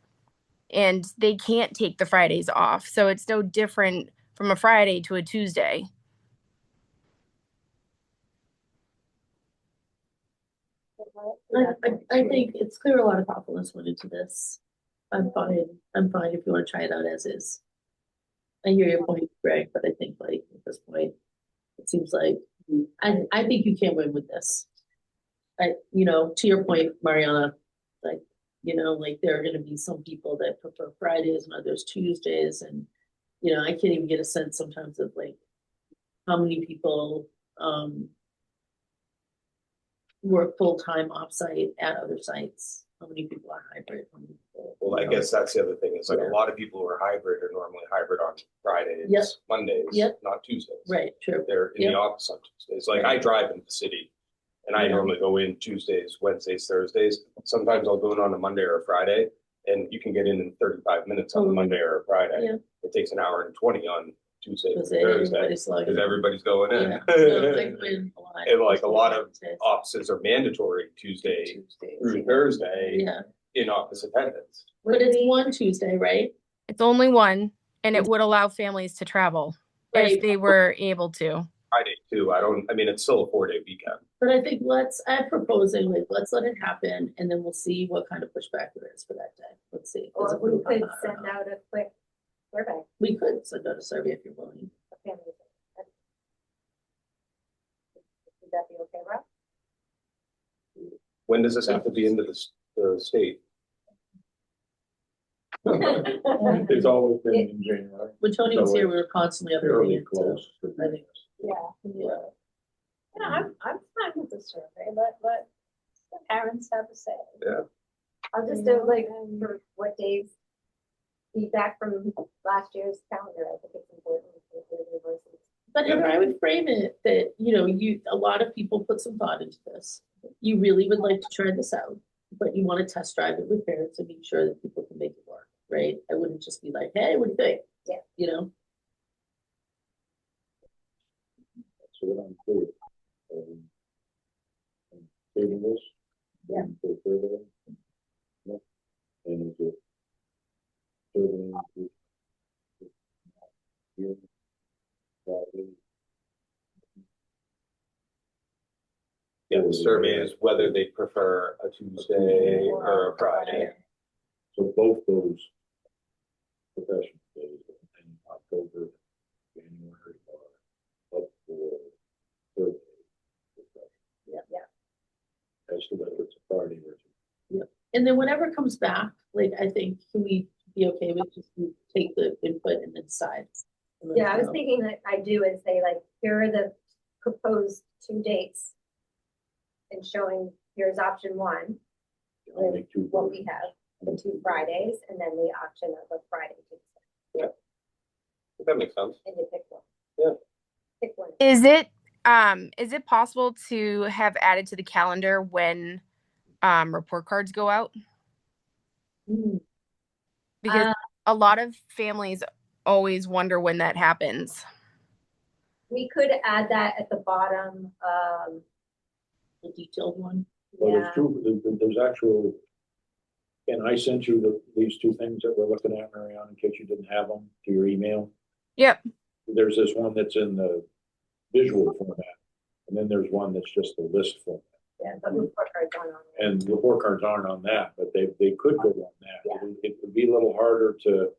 and they can't take the Fridays off. So it's no different from a Friday to a Tuesday.
I think it's clear a lot of thoughtfulness went into this. I'm fine if you want to try it out as is. I hear your point, Greg, but I think like at this point, it seems like I think you can't win with this. To your point, Mariana, like, like there are gonna be some people that prefer Fridays and others Tuesdays, and I can't even get a sense sometimes of like how many people work full-time offsite at other sites, how many people are hybrid, how many people,
Well, I guess that's the other thing. It's like
Yeah.
a lot of people who are hybrid are normally hybrid on Fridays,
Yep.
Mondays,
Yep.
not Tuesdays.
right, true.
They're in
Yep.
the office on Tuesdays. Like I drive into the city and I
Yeah.
normally go in Tuesdays, Wednesdays, Thursdays. Sometimes I'll go in on a Monday or a Friday, and you can get in 35 minutes on a
Totally.
Monday or a Friday.
Yeah.
It takes an hour and 20 on Tuesday or
Because
Thursday
everybody's like.
because everybody's going in.
Yeah. No, I win a lot.
And like a lot of offices are mandatory Tuesday through Thursday
Yeah,
in office attendance.
but it's one Tuesday, right?
It's only one, and it would allow families to travel
Right.
if they were able to.
Friday too. It's still a 4-day weekend.
But I think I'm proposing, like, let's let it happen, and then we'll see what kind of pushback there is for that day. Let's see.
Or we could send out a quick survey.
We could send out a survey if you're willing.
of families. Would that be okay, Rob?
When does this have to be into the state?
It's always been in January.
when Tony was
So
here, we were constantly updating
fairly
it, so
close.
I think,
Yeah.
yeah.
Yeah, I'm fine with the survey, let the parents have a say.
I'll just
You
do
know,
like
and-
for what days feedback from last year's calendar. I think it's important for the voices.
But Heather, I would frame it that, you know, a lot of people put some thought into this. You really would like to try this out, but you want to test drive it with parents and make sure that people can make it work, right? I wouldn't just be like, hey, what do you think?
Yeah.
You know?
So what I'm clear. Saving this.
Yeah.
For further. Yeah. And is it? Further. Here. Friday.
Yeah, the survey is whether they prefer a Tuesday or a Friday.
So both those professional days in October, January are up for survey.
Yeah.
As to whether it's a Friday or.
And then whatever comes back, like, I think, can we be okay with just take the input and then decide? And let
Yeah,
us
I was
know.
thinking that I do and say like, here are the proposed 2 dates. And showing, here's option 1,
Only two.
what we have, the 2 Fridays, and then the option of a Friday, Tuesday,
That makes sense.
and you pick one.
Yeah.
Pick one.
Is it possible to have added to the calendar when report cards go out? Because a lot of families always wonder when that happens.
We could add that at the bottom,
The detailed one.
Well,
yeah,
there's actual, and I sent you these two things that we're looking at, Marianne, in case you didn't have them to your email.
Yep.
There's this one that's in the visual format, and then there's one that's just the list format.
yeah, but report cards aren't on there.
And report cards aren't on that, but they could go on that.
Yeah.
It would be a little harder to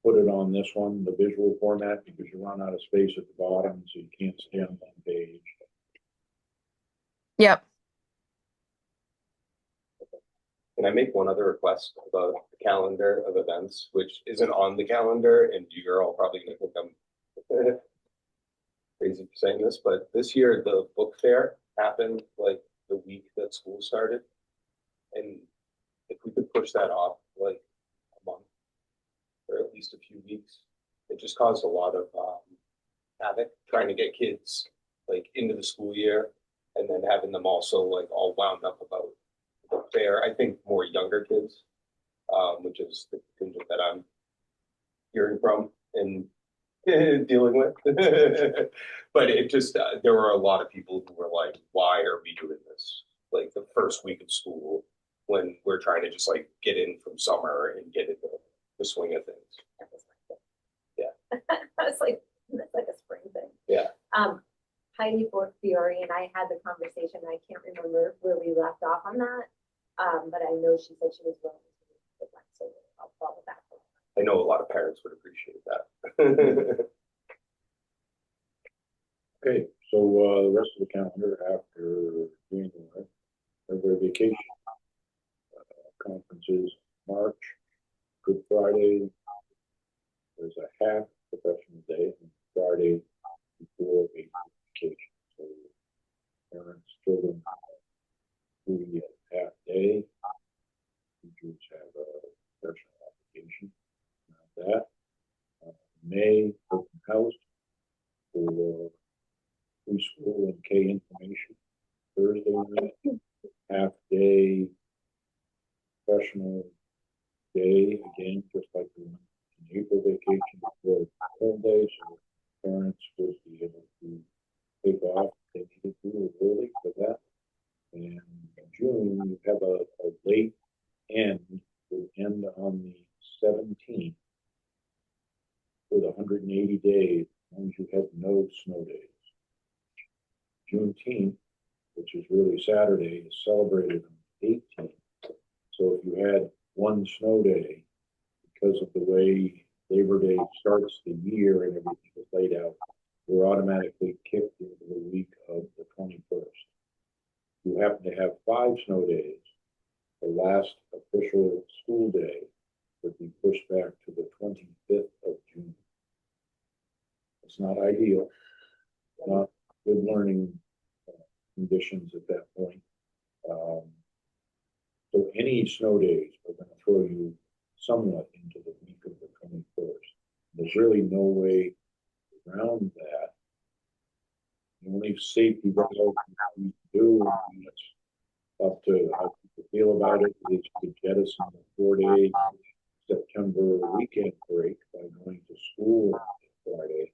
put it on this one, the visual format, because you run out of space at the bottom, so you can't stay on one page.
Yep.
Can I make one other request about the calendar of events, which isn't on the calendar, and you're all probably gonna think I'm crazy for saying this, but this year the book fair happened like the week that school started. And if we could push that off like a month or at least a few weeks, it just caused a lot of havoc trying to get kids like into the school year and then having them also like all wound up about the book fair. I think more younger kids, which is the contingent that I'm hearing from and dealing with. But it just, there were a lot of people who were like, why are we doing this? Like the first week of school when we're trying to just like get in from summer and get into the swing of things.
That was like it.
Yeah.
That's like a spring thing.
Yeah.
Heidi Fiore and I had the conversation. I can't remember where we left off on that. But I know she said she was willing to do it, so I'll follow back.
I know a lot of parents would appreciate that.
Okay, so the rest of the calendar after January, regular vacation, conferences, March, Good Friday, there's a half professional day, and Friday before a vacation. So parents, children, we get half day, teachers have a professional application. That May open house for preschool and K information. Thursday night, half day professional day, again, just like the one in April vacation before home day, so parents will be able to take off if they needed to early for that. And in June, you have a late end, will end on the 17th with 180 days, as long as you have no snow days. Juneteenth, which is really Saturday, is celebrated on the 18th. So if you had one snow day, because of the way Labor Day starts the year and everything is laid out, you're automatically kicked into the week of the 21st. You happen to have 5 snow days, the last official school day would be pushed back to the 25th of June. It's not ideal, not good learning conditions at that point. So any snow days are gonna throw you somewhat into the week of the 21st. There's really no way around that. The only safety valve we do, and it's up to how people feel about it, is to jettison the 4-day September weekend break by going to school on Friday.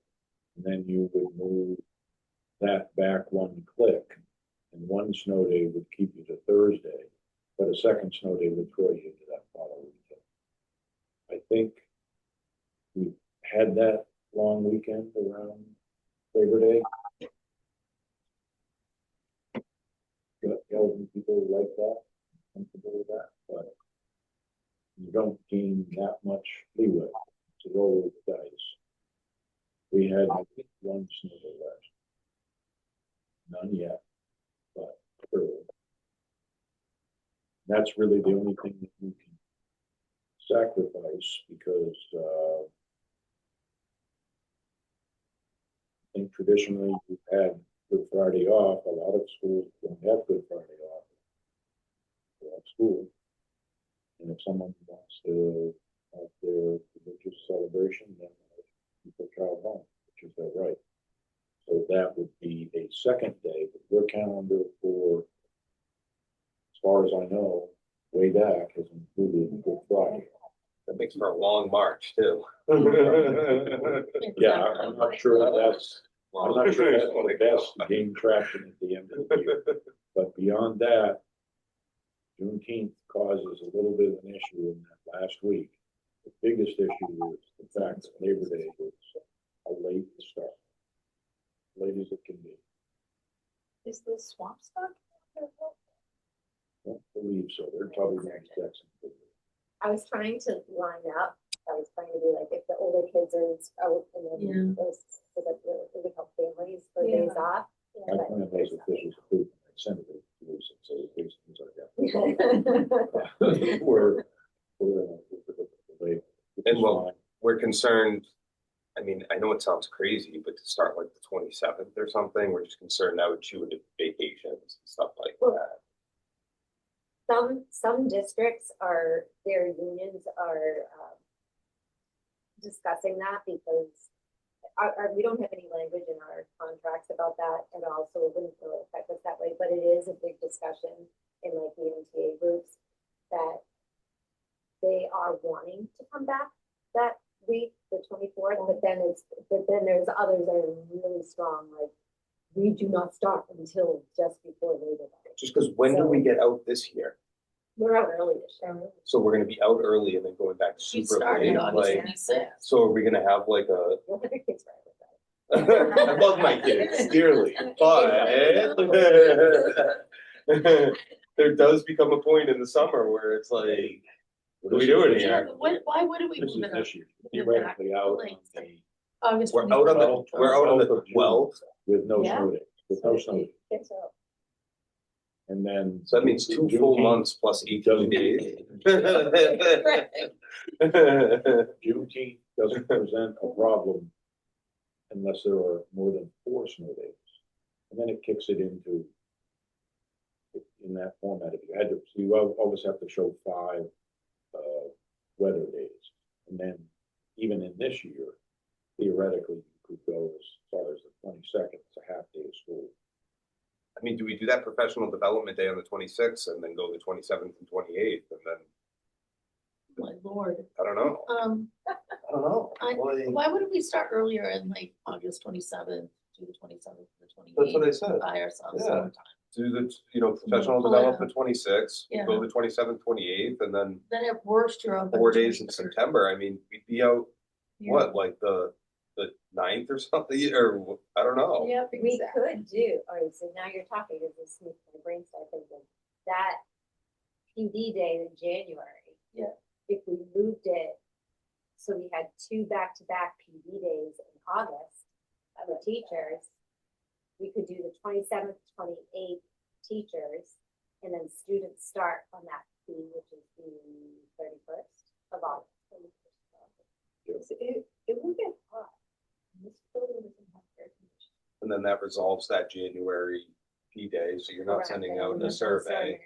And then you would move that back one click, and one snow day would keep you to Thursday, but a second snow day would throw you into that following weekend. I think we had that long weekend around Labor Day. People like that, comfortable with that, but you don't gain that much leeway to roll with the dice. We had one snow day last. None yet, but early. That's really the only thing that we can sacrifice because I think traditionally we've had Good Friday off. A lot of schools don't have Good Friday off. They're at school. And if someone wants to have their religious celebration, then keep their child home, which is their right. So that would be a second day, but your calendar for, as far as I know, way back has included Good Friday.
That makes for a long march too.
Yeah, I'm not sure that's the best to gain traction at the end of the year. But beyond that, Juneteenth causes a little bit of an issue in that last week. The biggest issue is the fact that Labor Day was a late start. Late as it can be.
Is the swamp stock?
I don't believe so. They're probably going to Jackson.
I was trying to line up, I was trying to be like, if the older kids are out and then those, so that they help families for days off.
My plan was if this was approved, I'd send it to you and say, please, things like that. We're
And well, we're concerned, I mean, I know it sounds crazy, but to start like the 27th or something, we're just concerned that would chew into vacations and stuff like that.
Some districts are, their unions are discussing that because we don't have any language in our contracts about that at all, so it wouldn't really affect us that way, but it is a big discussion in like the MTA groups that they are wanting to come back that week, the 24th, but then there's others that are really strong, like we do not start until just before Labor Day.
Just because when do we get out this year?
We're out early this year.
So we're gonna be out early and then going back
We
super
started
late,
on
like,
26th.
so are we gonna have like a?
We'll have the kids right with that.
I love my kids dearly, but there does become a point in the summer where it's like, what are we doing here?
Why wouldn't we
This is
move it up?
this year. Theoretically out on the
August
We're out on the, we're out on the 12th,
with no
Yeah.
snow days, with no snow days.
Kids are out.
And then.
so that means 2 full
Juneteenth
months plus 18
doesn't-
days.
Juneteenth doesn't present a problem unless there are more than 4 snow days. And then it kicks it into, in that format, if you had to, so you always have to show 5 weather days. And then even in this year, theoretically, you could go as far as the 22nd, it's a half day of school.
I mean, do we do that professional development day on the 26th and then go the 27th and 28th and then,
My lord.
I don't know. I don't know. Like,
Why wouldn't we start earlier in like August 27th, do the 27th, the 28th?
That's what I said.
Buy ourselves
Yeah.
some time.
Do the, professional
Pull
develop
out.
the 26th,
Yeah.
go the 27th, 28th, and then
Then at worst, you're open.
4
the
days in
23rd.
September. I mean, we'd be out,
Yeah.
what, like the 9th or something, or I don't know.
Yeah, we could do, all right, so now you're talking, because this makes my brain start thinking, that PD day in January.
Yeah.
If we moved it, so we had 2 back-to-back PD days in August for teachers, we could do the 27th, 28th teachers, and then students start on that P, which is the 31st of August.
It will get hot. This building
then that resolves that January P day, so you're not
Correct,
sending
and
out
then
a
the
survey.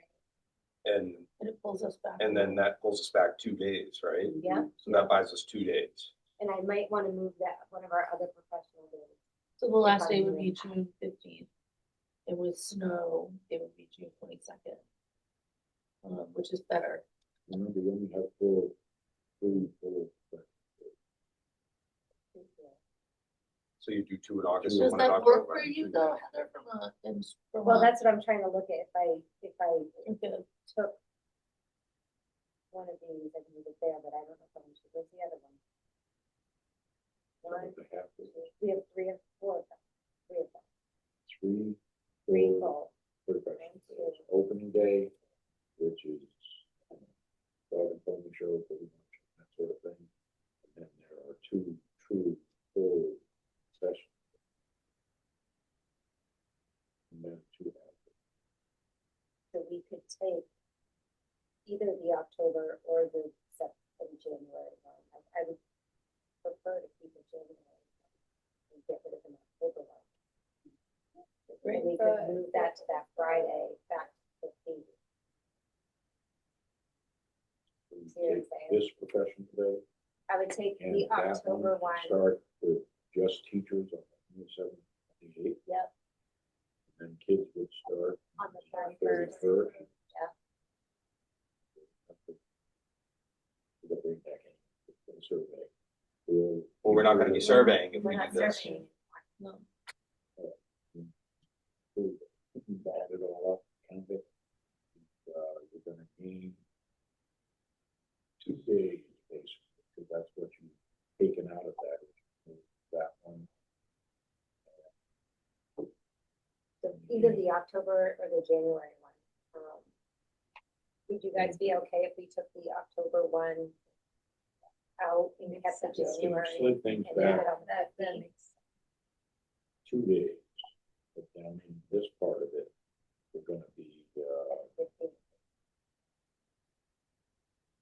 And,
And it pulls us back.
and then that pulls us back 2 days, right?
Yeah,
So that buys us 2 days.
and I might wanna move that, one of our other professional days.
So the last day would be June 15th. And with snow, it would be June 22nd. Which is better.
Remember, you only have four.
So you do 2 in August
Does
and 1 in
that work
October.
for you though, Heather, from
Well,
a,
that's what I'm trying to look at, if I
okay.
took one of these, I can move it there, but I don't know if I'm, where's the other one? One, we have 3 or 4 of them, 3 of them,
Three,
3
four,
full.
perfect. Opening day, which is dog and pony show, pretty much, that sort of thing. And then there are 2 true full sessions. And then 2 after.
So we could take either the October or the January one. I would prefer to keep the January one and get rid of an October one.
Great.
We could move that to that Friday, back to 15th.
We
See what I'm
take
saying?
this profession today,
I would take
and
the
that
October
one
one,
start with just teachers on the 27th, 28th.
yep,
And kids would start
on the 31st.
31st.
Yeah.
We'll bring back in the survey.
Well, we're not gonna be surveying if
We're
we
not
do this.
surveying.
No.
Add it all up, kind of. You're gonna gain 2 days, basically, because that's what you've taken out of that one.
So either the October or the January one. Would you guys be okay if we took the October one out and kept the
Just to
January?
slip things
And leave
back
it on that, that makes
2 days. But then in this part of it, we're gonna be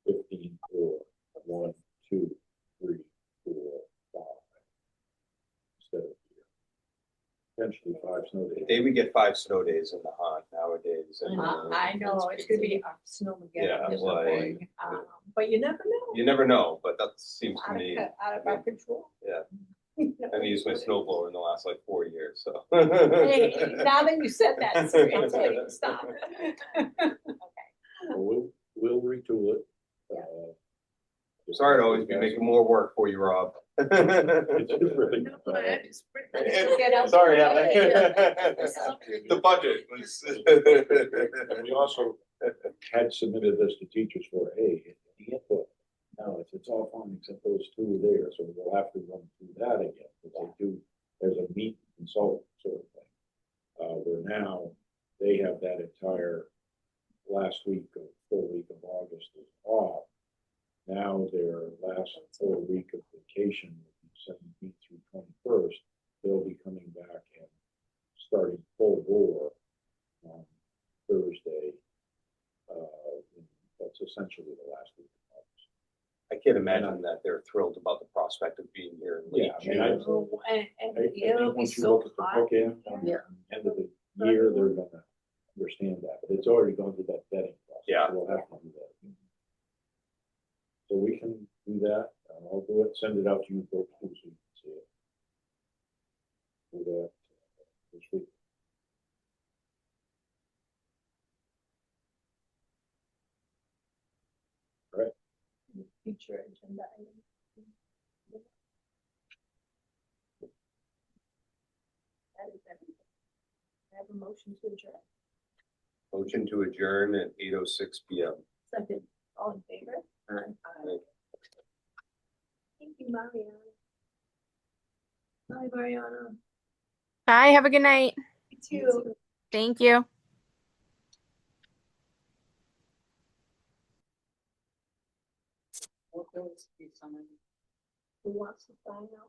15 for 1, 2, 3, 4, 5. Instead of potentially 5 snow days.
They would get 5 snow days in the hunt nowadays. And,
I know, it's gonna be a snowmageddon.
Yeah,
or
like-
something. But you never know.
you never know, but that seems to
Out
me,
of our control.
yeah.
You know?
I've used my snow blower in the last like 4 years, so.
Hey, now that you said that, so I'm telling you, stop.
We'll retool it.
Sorry to always be making more work for you, Rob.
It's really.
No, but I just-
Sorry, Alex. The budget was.
And we also had submitted this to teachers for, hey, the input. No, it's all fine except those 2 are there, so we'll have to run through that again. But there's a meet and consult sort of thing. Where now they have that entire last week of full week of August is off. Now their last full week of vacation, 17th through 21st, they'll be coming back and starting full bore on Thursday. That's essentially the last week of August.
I can't imagine that they're thrilled about the prospect of being here in late
Yeah, I mean,
June.
Oh, and
I think
it'll be
once you
so
look at the
hot.
bookend on
Yeah.
the end of the year, they're gonna understand that, but it's already gone through that vetting process.
Yeah.
So we'll have to do that. So we can do that, I'll do it, send it out to you folks too, so you can see it. Do that this week.
Future agenda item.
That is everything. I have a motion to adjourn.
Motion to adjourn at 8:06 PM.
Second.
All in favor?
Aye.
Thank you, Mariana. Bye, Mariana.
Bye. Have a good night.
You too.
Thank you.
What goes to be someone
Who wants to sign out?